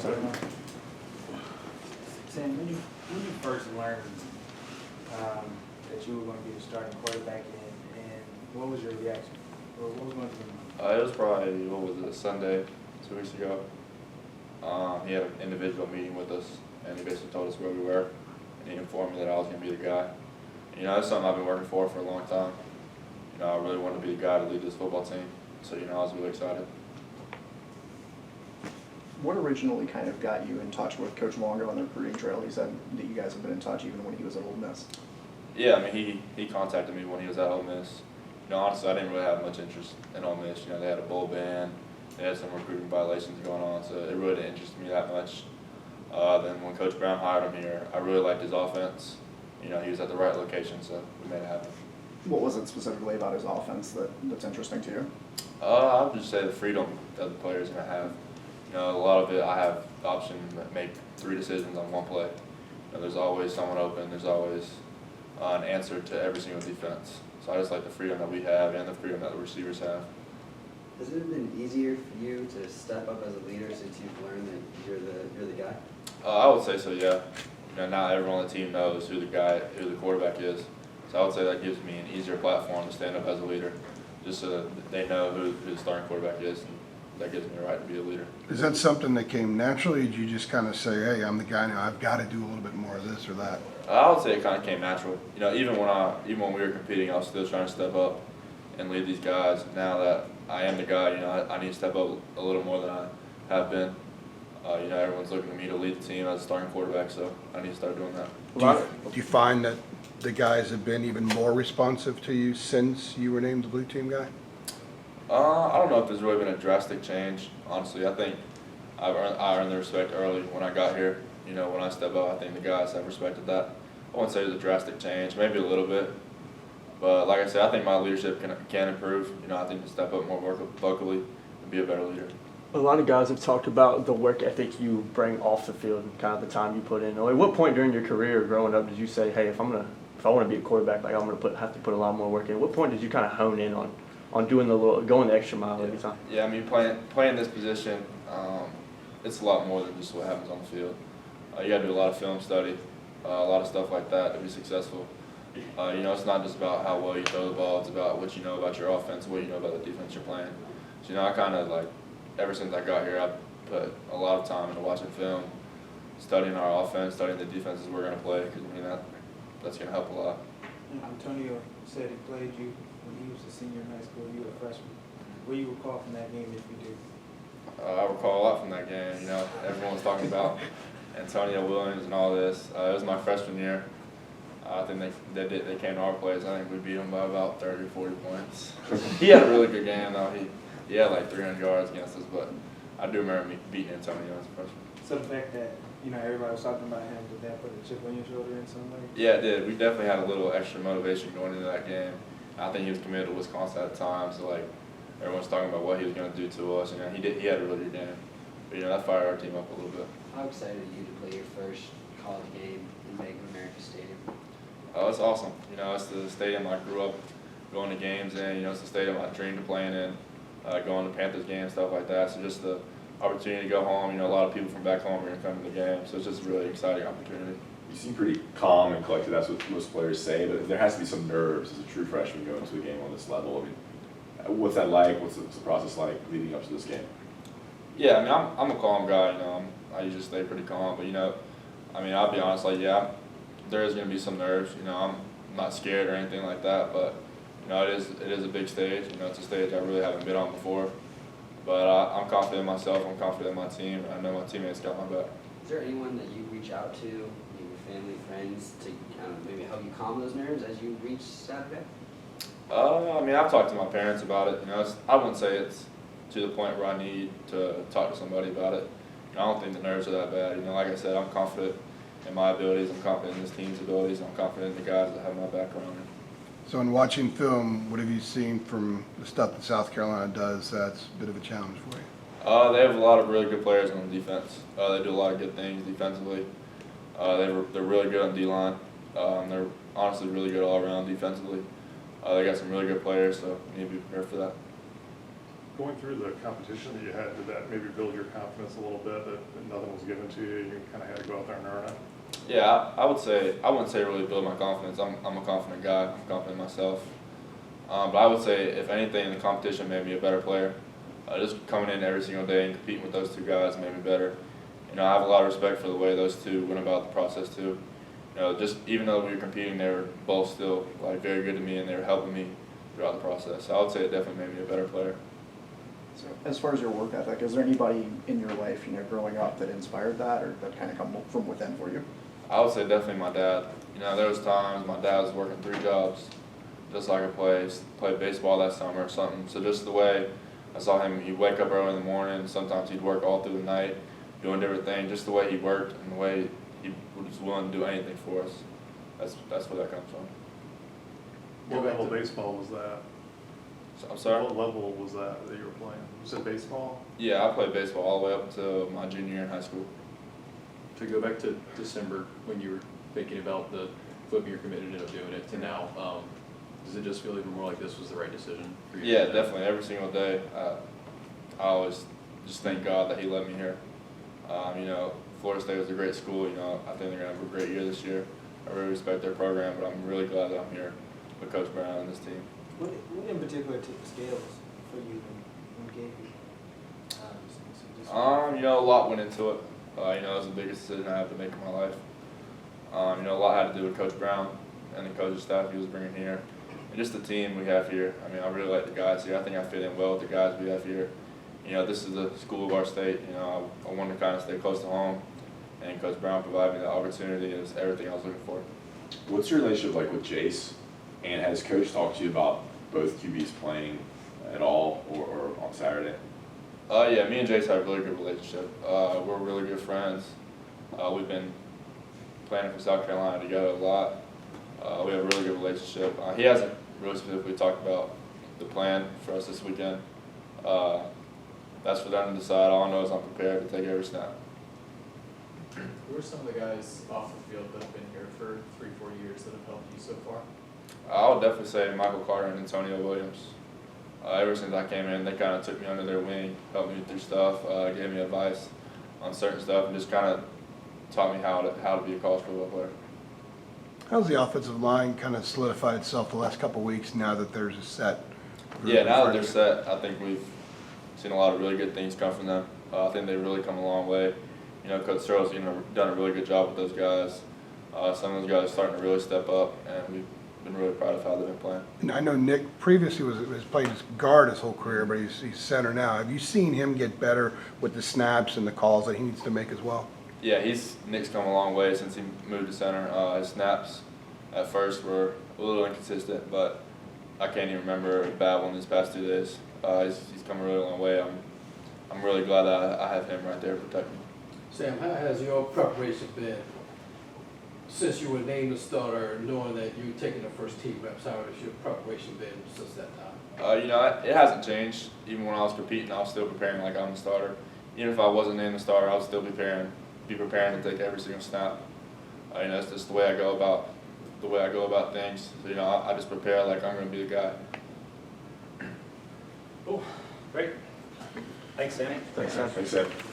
sorry. Sam, when you first learned that you were going to be the starting quarterback, and what was your reaction? Or what was going through your mind? It was probably, what was it, Sunday, 2 weeks ago. He had an individual meeting with us, and he basically told us where we were, and he informed me that I was going to be the guy. You know, that's something I've been working for a long time. You know, I really wanted to be the guy to lead this football team, so, you know, I was really excited. What originally kind of got you in touch with Coach Longo on the recruiting trail? He said that you guys have been in touch even when he was at Ole Miss. Yeah, I mean, he contacted me when he was at Ole Miss. You know, honestly, I didn't really have much interest in Ole Miss. You know, they had a bowl ban, they had some recruiting violations going on, so it really didn't interest me that much. Then when Coach Brown hired him here, I really liked his offense. You know, he was at the right location, so we made it happen. What was it specifically about his offense that's interesting to you? I would just say the freedom that the players are going to have. You know, a lot of it, I have the option to make 3 decisions on one play. You know, there's always someone open. There's always an answer to every single defense. So I just like the freedom that we have and the freedom that the receivers have. Has it been easier for you to step up as a leader since you've learned that you're the guy? I would say so, yeah. You know, now everyone on the team knows who the quarterback is. So I would say that gives me an easier platform to stand up as a leader, just so that they know who the starting quarterback is. And that gives me the right to be a leader. Is that something that came naturally? Did you just kind of say, hey, I'm the guy now, I've got to do a little bit more of this or that? I would say it kind of came natural. You know, even when we were competing, I was still trying to step up and lead these guys. Now that I am the guy, you know, I need to step up a little more than I have been. You know, everyone's looking at me to lead the team as a starting quarterback, so I need to start doing that. Do you find that the guys have been even more responsive to you since you were named the blue team guy? I don't know if there's really been a drastic change. Honestly, I think I earned the respect early when I got here. You know, when I step up, I think the guys have respected that. I wouldn't say there's a drastic change, maybe a little bit. But like I said, I think my leadership can improve. You know, I think to step up more vocally and be a better leader. A lot of guys have talked about the work ethic you bring off the field and kind of the time you put in. At what point during your career growing up did you say, hey, if I want to be a quarterback, like I'm going to have to put a lot more work in? At what point did you kind of hone in on doing going the extra mile every time? Yeah, I mean, playing this position, it's a lot more than just what happens on the field. You got to do a lot of film study, a lot of stuff like that to be successful. You know, it's not just about how well you throw the ball, it's about what you know about your offense, what you know about the defense you're playing. So, you know, I kind of ever since I got here, I've put a lot of time into watching film, studying our offense, studying the defenses we're going to play, because, I mean, that's going to help a lot. Antonio said he played you when he was a senior in high school, you were a freshman. What do you recall from that game, if you do? I recall a lot from that game. You know, everyone was talking about Antonio Williams and all this. It was my freshman year. I think they came to our place. I think we beat them by about 30 or 40 points. He had a really good game, though. He had like 300 yards against us, but I do remember me beating Antonio as a freshman. So the fact that, you know, everybody was talking about him, did that put a chip on your shoulder in some way? Yeah, it did. We definitely had a little extra motivation going into that game. I think he was committed to Wisconsin at the time, so everyone's talking about what he was going to do to us. You know, he had a really good game. But, you know, that fired our team up a little bit. How excited are you to play your first college game in Bank of America Stadium? Oh, it's awesome. You know, it's the stadium I grew up going to games in. You know, it's the stadium I dreamed of playing in, going to Panthers games, stuff like that. So just the opportunity to go home. You know, a lot of people from back home are going to come to the game. So it's just a really exciting opportunity. You seem pretty calm and collected. That's what most players say, but there has to be some nerves as a true freshman going into a game on this level. I mean, what's that like? What's the process like leading up to this game? Yeah, I mean, I'm a calm guy. You know, I usually stay pretty calm. But, you know, I mean, I'll be honest. There is going to be some nerves. You know, I'm not scared or anything like that. But, you know, it is a big stage. You know, it's a stage I really haven't been on before. But I'm confident in myself. I'm confident in my team. I know my teammates got my back. Is there anyone that you reach out to, maybe family, friends, to kind of maybe help you calm those nerves as you reach Saturday? I mean, I've talked to my parents about it. You know, I wouldn't say it's to the point where I need to talk to somebody about it. You know, I don't think the nerves are that bad. You know, like I said, I'm confident in my abilities. I'm confident in this team's abilities. I'm confident in the guys that have my background. So in watching film, what have you seen from the stuff that South Carolina does that's a bit of a challenge for you? They have a lot of really good players on the defense. They do a lot of good things defensively. They're really good on D-line. They're honestly really good all around defensively. They got some really good players, so you need to be prepared for that. Going through the competition that you had, did that maybe build your confidence a little bit that nothing was given to you, you kind of had to go out there and earn it? Yeah, I would say, I wouldn't say really build my confidence. I'm a confident guy. I'm confident in myself. But I would say, if anything, the competition made me a better player. Just coming in every single day and competing with those two guys made me better. You know, I have a lot of respect for the way those two went about the process too. You know, just even though we were competing, they were both still like very good to me, and they were helping me throughout the process. So I would say it definitely made me a better player. So as far as your work ethic, is there anybody in your life, you know, growing up that inspired that, or that kind of come from within for you? I would say definitely my dad. You know, there was times my dad was working 3 jobs, just like I played baseball that summer or something. So just the way I saw him, he'd wake up early in the morning. Sometimes he'd work all through the night, doing different things. Just the way he worked and the way he was willing to do anything for us. That's where that comes from. What level of baseball was that? So, I'm sorry? What level was that you were playing? Was it baseball? Yeah, I played baseball all the way up until my junior year in high school. To go back to December, when you were thinking about the flipping your commitment and doing it, to now, does it just feel even more like this was the right decision for you? Yeah, definitely. Every single day, I always just thank God that He led me here. You know, Florida State was a great school. You know, I think they're going to have a great year this year. I really respect their program, but I'm really glad that I'm here with Coach Brown and this team. What in particular took the scales for you and gave you? You know, a lot went into it. You know, it was the biggest decision I had to make in my life. You know, a lot had to do with Coach Brown and the coaching staff he was bringing here, and just the team we have here. I mean, I really like the guys here. I think I fit in well with the guys we have here. You know, this is the school of our state. You know, I wanted to kind of stay close to home, and Coach Brown provided me the opportunity. It was everything I was looking for. What's your relationship like with Jace? And has Coach talked to you about both QBs playing at all or on Saturday? Yeah, me and Jace have a really good relationship. We're really good friends. We've been planning for South Carolina together a lot. We have a really good relationship. He hasn't really specifically talked about the plan for us this weekend. That's for them to decide. All I know is I'm prepared to take every snap. Who are some of the guys off the field that have been here for 3-4 years that have helped you so far? I would definitely say Michael Carter and Antonio Williams. Ever since I came in, they kind of took me under their wing, helped me through stuff, gave me advice on certain stuff, and just kind of taught me how to be a college football player. How's the offensive line kind of solidified itself the last couple of weeks now that there's a set group? Yeah, now that they're set, I think we've seen a lot of really good things come from them. I think they've really come a long way. You know, Coach Searle's done a really good job with those guys. Some of those guys are starting to really step up, and we've been really proud of how they've been playing. And I know Nick previously was played as guard his whole career, but he's center now. Have you seen him get better with the snaps and the calls that he needs to make as well? Yeah, Nick's come a long way since he moved to center. His snaps at first were a little inconsistent, but I can't even remember a bad one these past 2 days. He's come a really long way. I'm really glad that I have him right there protecting me. Sam, how has your preparation been since you were named the starter, knowing that you were taking the first team reps? How has your preparation been since that time? You know, it hasn't changed. Even when I was competing, I was still preparing like I'm the starter. Even if I wasn't named the starter, I would still be preparing to take every single snap. You know, that's just the way I go about things. So, you know, I just prepare like I'm going to be the guy. Cool. Great. Thanks, Sam. Thanks, Sam. Thanks, Ed.